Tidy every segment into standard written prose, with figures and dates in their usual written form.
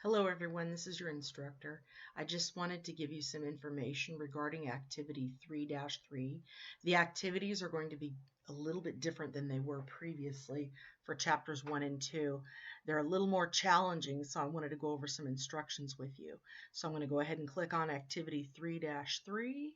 Hello everyone, this is your instructor. I just wanted to give you some information regarding activity 3-3. The activities are going to be a little bit different than they were previously for chapters 1 and 2. They're a little more challenging, so I wanted to go over some instructions with you. So I'm going to go ahead and click on activity 3-3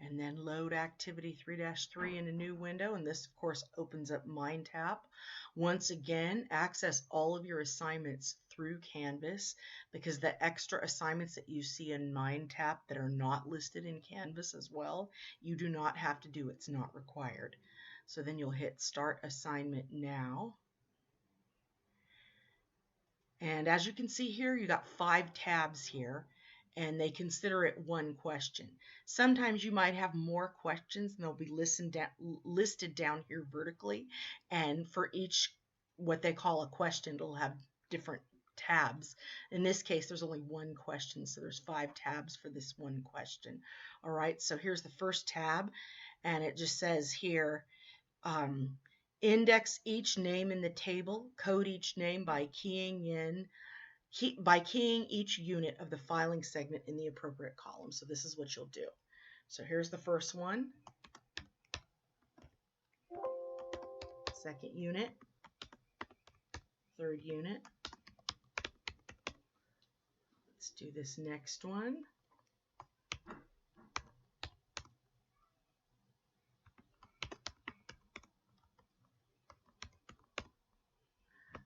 and then load activity 3-3 in a new window, and this of course opens up MindTap. Once again, access all of your assignments through Canvas, because the extra assignments that you see in MindTap that are not listed in Canvas as well, you do not have to do. It's not required. So then you'll hit Start Assignment Now. And as you can see here, you got 5 tabs here, and they consider it one question. Sometimes you might have more questions, and they'll be listed down here vertically, and for each what they call a question, it'll have different tabs. In this case, there's only one question, so there's 5 tabs for this one question. All right, so here's the first tab, and it just says here, index each name in the table, code each name by keying each unit of the filing segment in the appropriate column. So this is what you'll do. So here's the first one, second unit, third unit. Let's do this next one.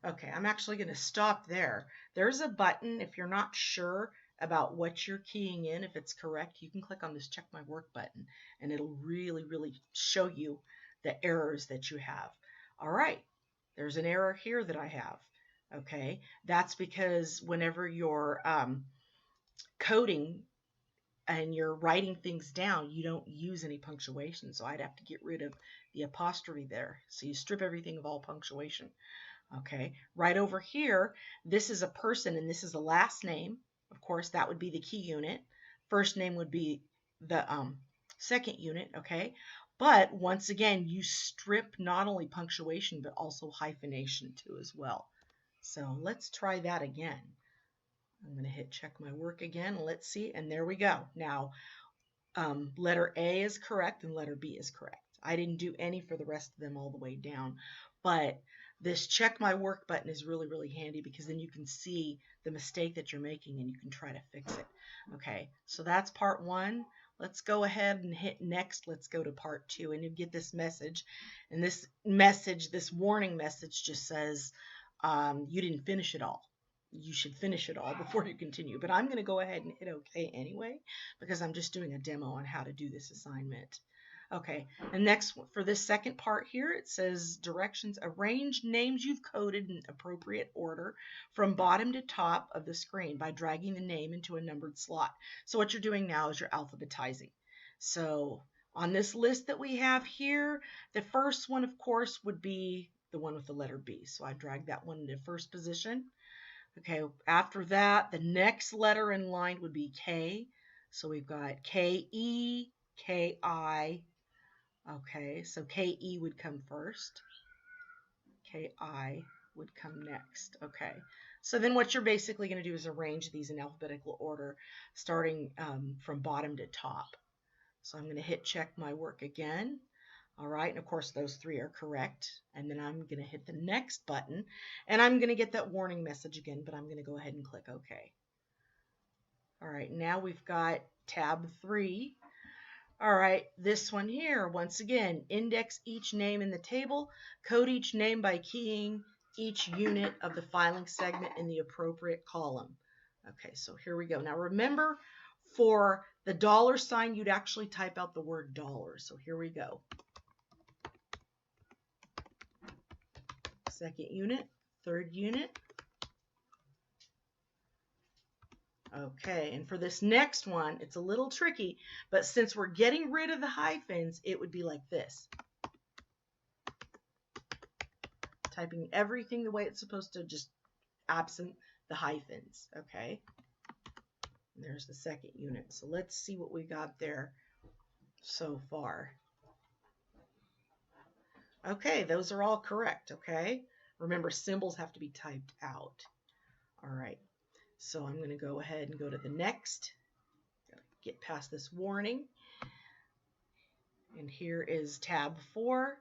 Okay, I'm actually going to stop there. There's a button if you're not sure about what you're keying in, if it's correct, you can click on this check my work button and it'll really show you the errors that you have. All right, there's an error here that I have. Okay, that's because whenever you're coding and you're writing things down, you don't use any punctuation, so I'd have to get rid of the apostrophe there. So you strip everything of all punctuation. Okay, right over here, this is a person and this is a last name. Of course, that would be the key unit. First name would be the second unit, okay? But once again, you strip not only punctuation, but also hyphenation too as well. So let's try that again. I'm going to hit check my work again. Let's see, and there we go. Now, letter A is correct and letter B is correct. I didn't do any for the rest of them all the way down, but this check my work button is really handy, because then you can see the mistake that you're making and you can try to fix it. Okay, so that's part 1. Let's go ahead and hit next. Let's go to part 2, and you get this message, and this warning message just says you didn't finish it all. You should finish it all before you continue. But I'm going to go ahead and hit OK anyway, because I'm just doing a demo on how to do this assignment. Okay, and next for this second part here, it says directions. Arrange names you've coded in appropriate order from bottom to top of the screen by dragging the name into a numbered slot. So what you're doing now is you're alphabetizing. So on this list that we have here, the first one, of course, would be the one with the letter B. So I drag that one into first position. Okay, after that, the next letter in line would be K. So we've got K-E, K-I. Okay, so K-E would come first. K-I would come next. Okay, so then what you're basically going to do is arrange these in alphabetical order, starting from bottom to top. So I'm going to hit check my work again. All right, and of course those 3 are correct. And then I'm going to hit the next button, and I'm going to get that warning message again, but I'm going to go ahead and click OK. All right, now we've got tab 3. All right, this one here, once again, index each name in the table, code each name by keying each unit of the filing segment in the appropriate column. Okay, so here we go. Now remember, for the $sign, you'd actually type out the word dollar. So here we go. Second unit, third unit. Okay, and for this next one, it's a little tricky, but since we're getting rid of the hyphens, it would be like this. Typing everything the way it's supposed to, just absent the hyphens, okay? And there's the second unit. So let's see what we got there so far. Okay, those are all correct, okay? Remember, symbols have to be typed out. All right, So I'm going to go ahead and go to the next. Get past this warning. And here is tab 4.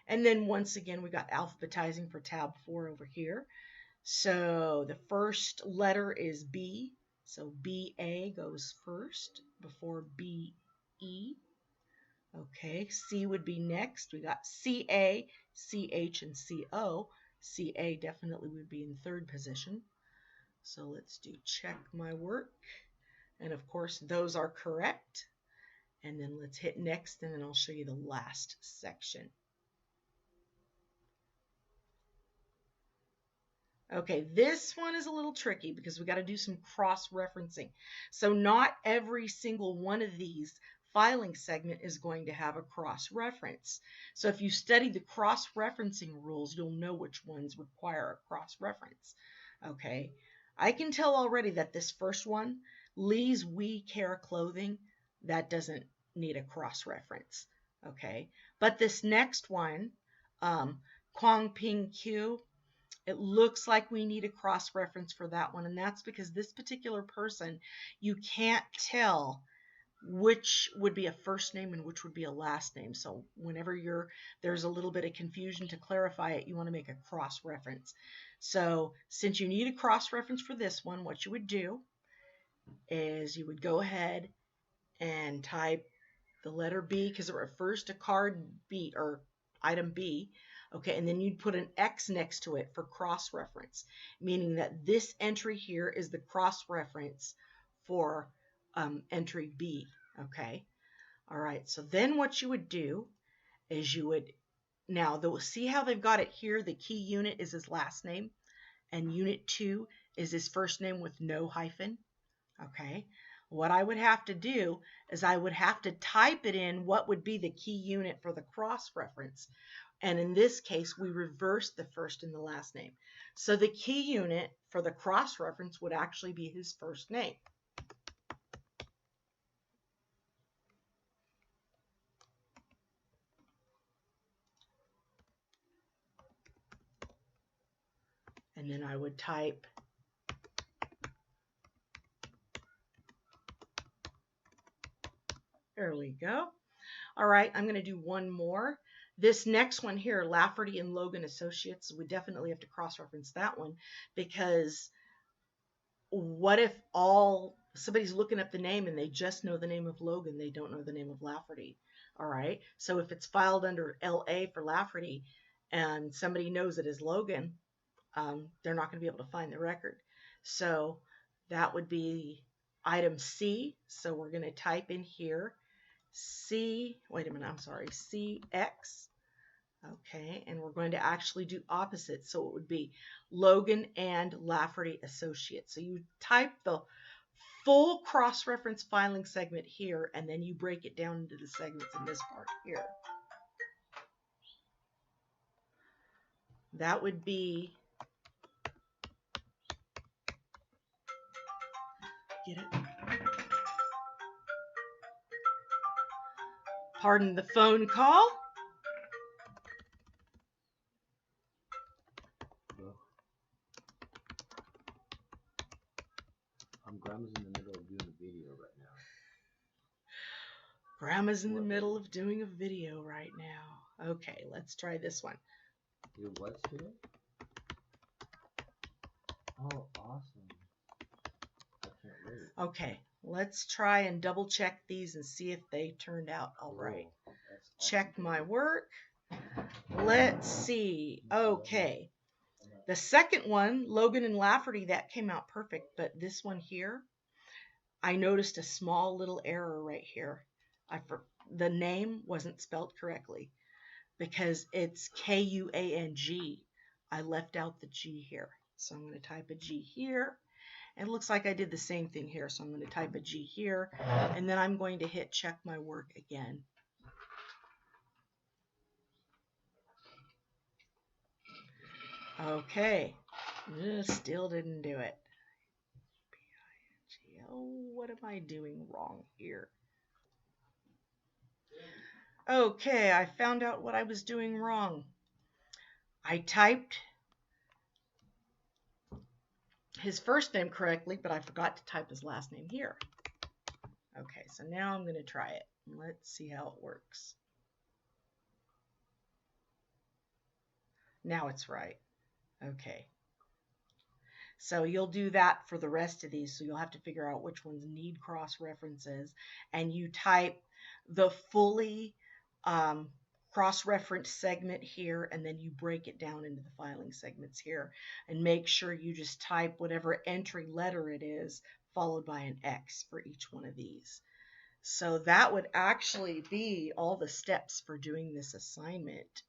And then once again, we got alphabetizing for tab 4 over here. So the first letter is B. So BA goes first before BE. Okay, C would be next. We got CA, CH, and CO. CA definitely would be in third position. So let's do check my work. And of course, those are correct. And then let's hit next, and then I'll show you the last section. Okay, this one is a little tricky because we got to do some cross-referencing. So not every single one of these filing segment is going to have a cross-reference. So if you study the cross-referencing rules, you'll know which ones require a cross-reference. Okay, I can tell already that this first one, Lee's We Care Clothing, that doesn't need a cross-reference. Okay, but this next one, Kwang Ping Q, it looks like we need a cross-reference for that one, and that's because this particular person, you can't tell which would be a first name and which would be a last name. So whenever there's a little bit of confusion, to clarify it, you want to make a cross-reference. So since you need a cross-reference for this one, what you would do is you would go ahead and type the letter B because it refers to card B or item B. Okay, and then you'd put an X next to it for cross-reference, meaning that this entry here is the cross-reference for entry B. Okay, all right, so then what you would do is you would, now see how they've got it here, the key unit is his last name, and unit 2 is his first name with no hyphen. Okay, what I would have to do is I would have to type it in what would be the key unit for the cross-reference. And in this case, we reverse the first and the last name. So the key unit for the cross-reference would actually be his first name. And then I would type there we go. All right, I'm going to do one more. This next one here, Lafferty and Logan Associates, we definitely have to cross-reference that one because what if somebody's looking up the name and they just know the name of Logan, they don't know the name of Lafferty. All right, so if it's filed under LA for Lafferty and somebody knows it as Logan, they're not going to be able to find the record. So that would be item C. So we're going to type in here CX. Okay, and we're going to actually do opposite. So it would be Logan and Lafferty Associates. So you type the full cross-reference filing segment here, and then you break it down into the segments in this part here. That would be, get it? Pardon the phone call. Grandma's in the middle of doing a video right now. Grandma's in the middle of doing a video right now. Okay, let's try this one. Your what's today? Oh, awesome. I can't wait. Okay, let's try and double check these and see if they turned out all right. Awesome. Check my work. Let's see. Okay. The second one, Logan and Lafferty, that came out perfect, but this one here, I noticed a small little error right here. The name wasn't spelled correctly because it's K-U-A-N-G. I left out the G here. So I'm going to type a G here. It looks like I did the same thing here, so I'm going to type a G here, and then I'm going to hit check my work again. Okay, still didn't do it. Oh, what am I doing wrong here? Okay, I found out what I was doing wrong. I typed his first name correctly, but I forgot to type his last name here. Okay, so now I'm going to try it. Let's see how it works. Now it's right. Okay. So you'll do that for the rest of these. So you'll have to figure out which ones need cross references. And you type the fully cross-reference segment here, and then you break it down into the filing segments here. And make sure you just type whatever entry letter it is, followed by an X for each one of these. So that would actually be all the steps for doing this assignment.